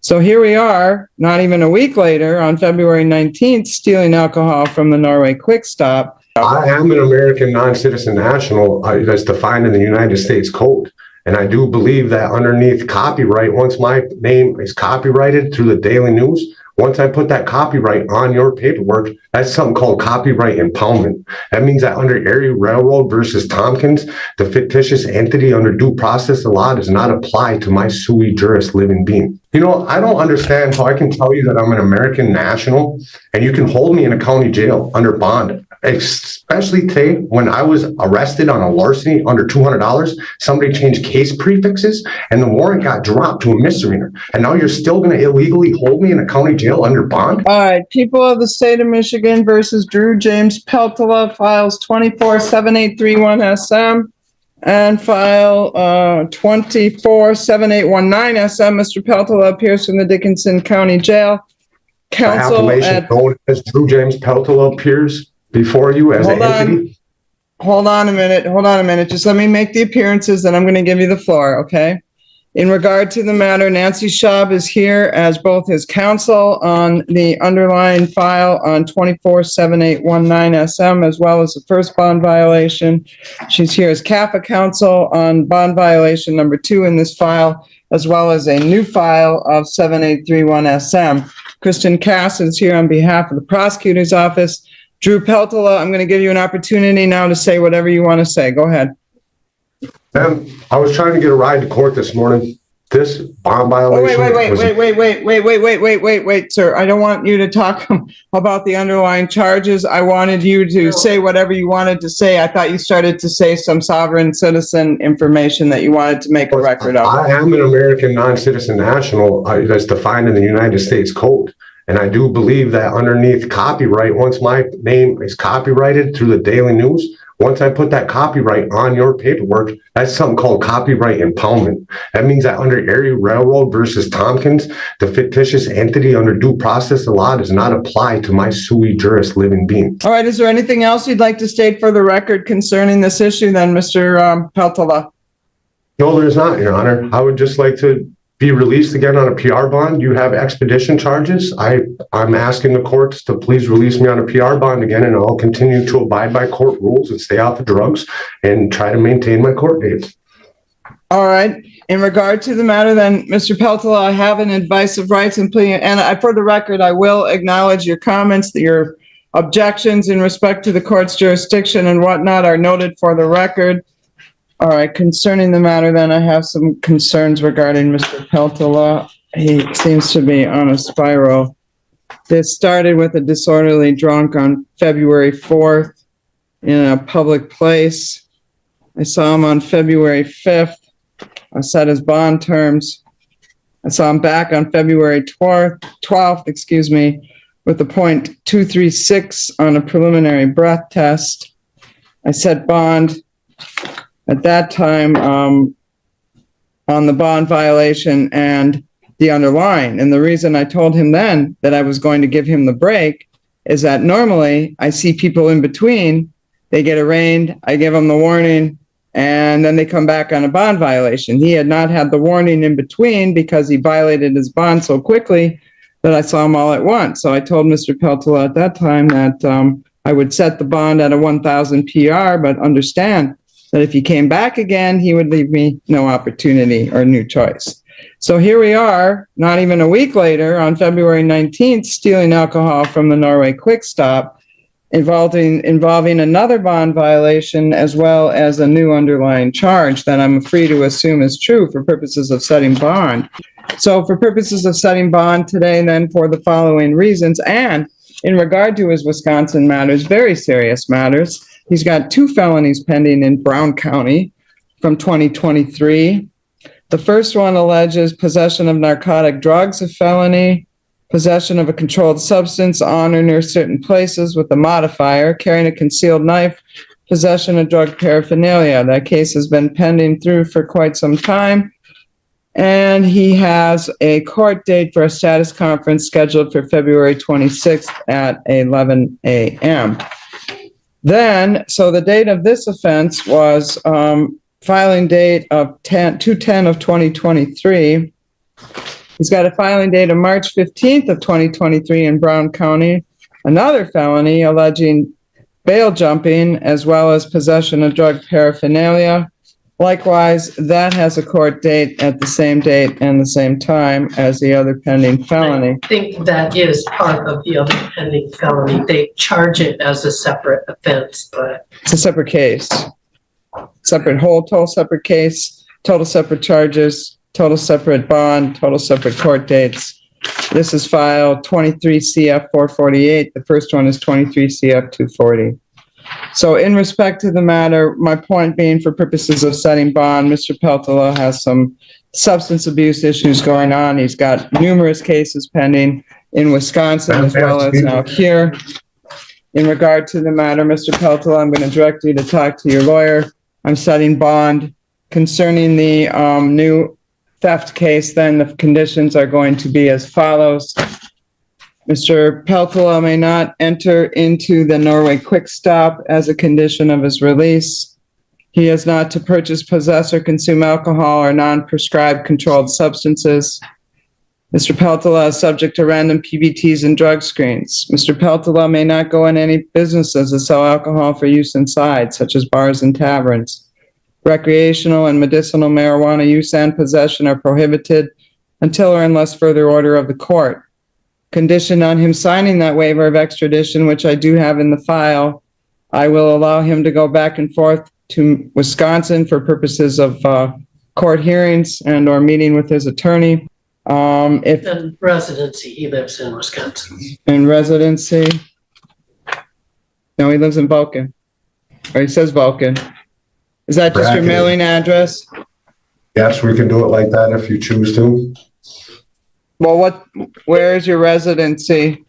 So here we are, not even a week later, on February 19th, stealing alcohol from the Norway Quick Stop. I am an American non-citizen national that's defined in the United States Code. And I do believe that underneath copyright, once my name is copyrighted through the Daily News, once I put that copyright on your paperwork, that's something called copyright impoundment. That means that under Erie Railroad versus Tompkins, the fictitious entity under due process of law does not apply to my sui juris living being. You know, I don't understand how I can tell you that I'm an American national and you can hold me in a county jail under bond. Especially today, when I was arrested on a larceny under $200, somebody changed case prefixes and the warrant got dropped to a misdemeanor. And now you're still going to illegally hold me in a county jail under bond? All right. People of the state of Michigan versus Drew James Peltola, files 247831SM and file 247819SM. Mr. Peltola appears from the Dickinson County Jail. Counsel the appellation known as Drew James Peltola appears before you as an entity? Hold on a minute. Just let me make the appearances, and I'm going to give you the floor, okay? In regard to the matter, Nancy Schaub is here as both his counsel on the underlying file on 247819SM, as well as the first bond violation. She's here as CAFA counsel on bond violation number 2 in this file, as well as a new file of 7831SM. Kristen Cass is here on behalf of the prosecutor's office. Drew Peltola, I'm going to give you an opportunity now to say whatever you want to say. Go ahead. Ma'am, I was trying to get a ride to court this morning. This bond violation. Wait, sir. I don't want you to talk about the underlying charges. I wanted you to say whatever you wanted to say. I thought you started to say some sovereign citizen information that you wanted to make a record of. I am an American non-citizen national that's defined in the United States Code. And I do believe that underneath copyright, once my name is copyrighted through the Daily News, once I put that copyright on your paperwork, that's something called copyright impoundment. That means that under Erie Railroad versus Tompkins, the fictitious entity under due process of law does not apply to my sui juris living being. All right. Is there anything else you'd like to state for the record concerning this issue then, Mr. Peltola? No, there's not, Your Honor. I would just like to be released again on a PR bond. You have expedition charges. I'm asking the courts to please release me on a PR bond again, and I'll continue to abide by court rules and stay off the drugs and try to maintain my court dates. All right. In regard to the matter then, Mr. Peltola, I have an advice of rights and plea, and for the record, I will acknowledge your comments, your objections in respect to the court's jurisdiction and whatnot are noted for the record. All right, concerning the matter, then, I have some concerns regarding Mr. Peltola. He seems to be on a spiral. This started with a disorderly drunk on February 4th in a public place. I saw him on February 5th. I set his bond terms. I saw him back on February 12th, with a .236 on a preliminary breath test. I set bond at that time on the bond violation and the underlying. And the reason I told him then that I was going to give him the break is that normally I see people in between, they get arraigned, I give them the warning, and then they come back on a bond violation. He had not had the warning in between because he violated his bond so quickly that I saw him all at once. So I told Mr. Peltola at that time that I would set the bond at a 1,000 PR, but understand that if he came back again, he would leave me no opportunity or new choice. So here we are, not even a week later, on February 19th, stealing alcohol from the Norway Quick Stop, involving another bond violation as well as a new underlying charge that I'm free to assume is true for purposes of setting bond. So for purposes of setting bond today, then, for the following reasons, and in regard to his Wisconsin matters, very serious matters, he's got 2 felonies pending in Brown County from 2023. The first one alleges possession of narcotic drugs, a felony, possession of a controlled substance on or near certain places with a modifier, carrying a concealed knife, possession of drug paraphernalia. That case has been pending through for quite some time. And he has a court date for a status conference scheduled for February 26th at 11 a.m. Then, so the date of this offense was filing date of 2/10 of 2023. He's got a filing date of March 15th of 2023 in Brown County, another felony alleging bail jumping as well as possession of drug paraphernalia. Likewise, that has a court date at the same date and the same time as the other pending felony. I think that is part of the other pending felony. They charge it as a separate offense, but It's a separate case. Total separate case, total separate charges, total separate bond, total separate court dates. This is file 23 CF 448. The first one is 23 CF 240. So in respect to the matter, my point being for purposes of setting bond, Mr. Peltola has some substance abuse issues going on. He's got numerous cases pending in Wisconsin as well as now here. In regard to the matter, Mr. Peltola, I'm going to direct you to talk to your lawyer. I'm setting bond concerning the new theft case. Then the conditions are going to be as follows. Mr. Peltola may not enter into the Norway Quick Stop as a condition of his release. He is not to purchase, possess, or consume alcohol or non-prescribed controlled substances. Mr. Peltola is subject to random PBTs and drug screens. Mr. Peltola may not go in any businesses that sell alcohol for use inside, such as bars and taverns. Recreational and medicinal marijuana use and possession are prohibited until or unless further order of the court. Conditioned on him signing that waiver of extradition, which I do have in the file, I will allow him to go back and forth to Wisconsin for purposes of court hearings and or meeting with his attorney. If in residency, he lives in Wisconsin. in residency, no, he lives in Vulcan, or he says Vulcan. Is that just your Bracket. mailing address? Yes, we can do it like that if you choose to. Well, where is your residency?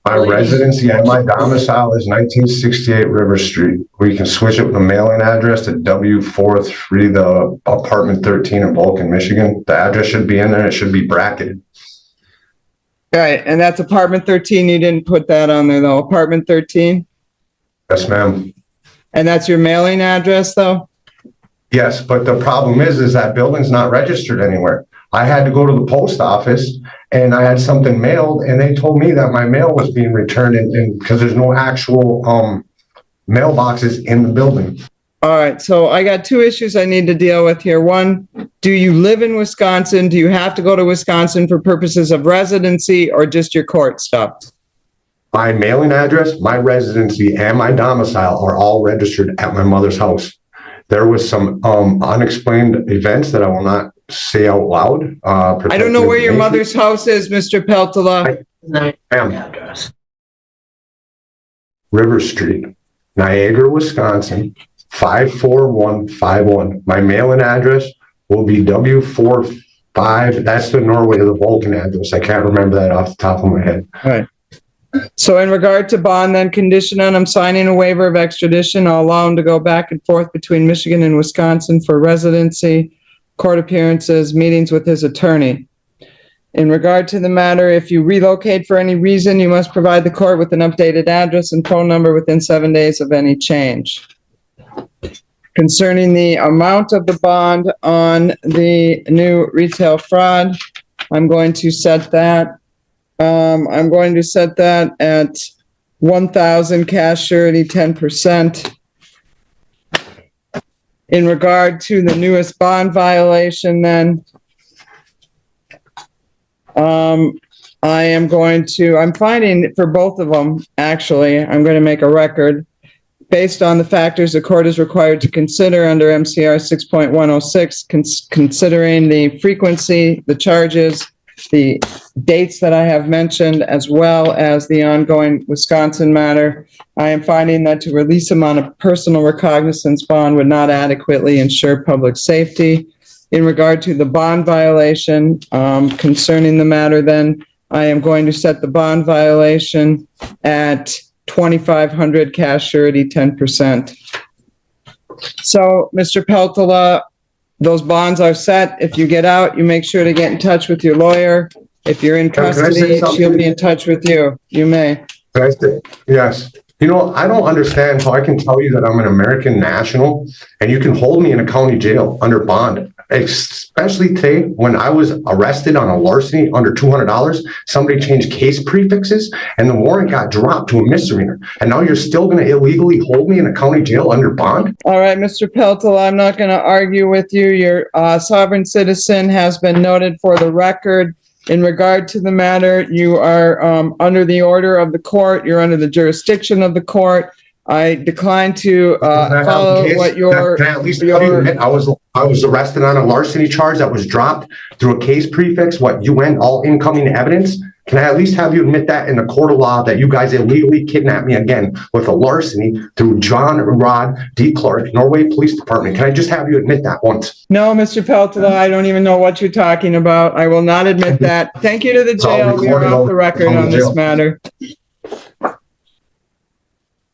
My residency and my domicile is 1968 River Street. We can switch it with a mailing address to W43, the apartment 13 in Vulcan, Michigan. The address should be in there. It should be bracketed. Right, and that's apartment 13. You didn't put that on there though. Apartment 13? Yes, ma'am. And that's your mailing address though? Yes, but the problem is that building's not registered anywhere. I had to go to the post office and I had something mailed and they told me that my mail was being returned and because there's no actual mailboxes in the building. All right, so I got two issues I need to deal with here. One, do you live in Wisconsin? Do you have to go to Wisconsin for purposes of residency or just your court stuff? My mailing address, my residency, and my domicile are all registered at my mother's house. There was some unexplained events that I will not say out loud. I don't know where your mother's house is, Mr. Peltola. Ma'am. Address. River Street, Niagara, Wisconsin, 54151. My mailing address will be W45. That's the Norway to the Vulcan address. I can't remember that off the top of my head. All right. So in regard to bond, then condition on him signing a waiver of extradition, I'll allow him to go back and forth between Michigan and Wisconsin for residency, court appearances, meetings with his attorney. In regard to the matter, if you relocate for any reason, you must provide the court with an updated address and phone number within 7 days of any change. Concerning the amount of the bond on the new retail fraud, I'm going to set that at 1,000 cash surety, 10%. In regard to the newest bond violation, then, I'm finding for both of them, actually, I'm going to make a record based on the factors the court is required to consider under MCR 6.106, considering the frequency, the charges, the dates that I have mentioned, as well as the ongoing Wisconsin matter. I am finding that to release him on a personal recognizance bond would not adequately ensure public safety. In regard to the bond violation, concerning the matter, then I am going to set the bond violation at 2,500 cash surety, 10%. So, Mr. Peltola, those bonds are set. If you get out, you make sure to get in touch with your lawyer. If you're in Can I say custody, something? she'll be in touch with you. You may. Yes. You know, I don't understand how I can tell you that I'm an American national and you can hold me in a county jail under bond especially today when I was arrested on a larceny under $200. Somebody changed case prefixes and the warrant got dropped to a misdemeanor. And now you're still going to illegally hold me in a county jail under bond? All right, Mr. Peltola, I'm not going to argue with you. Your sovereign citizen has been noted for the record. In regard to the matter, you are under the order of the court. You're under the jurisdiction of the court. I decline to follow what your... Can I at least tell you, admit I was arrested on a larceny charge that was dropped through a case prefix, UN, all incoming evidence? Can I at least have you admit that in the court of law that you guys illegally kidnapped me again with a larceny through John Rod D. Clark, Norway Police Department? Can I just have you admit that once? No, Mr. Peltola, I don't even know what you're talking about. I will not admit that. Thank you to the jail. We are off the record on this matter.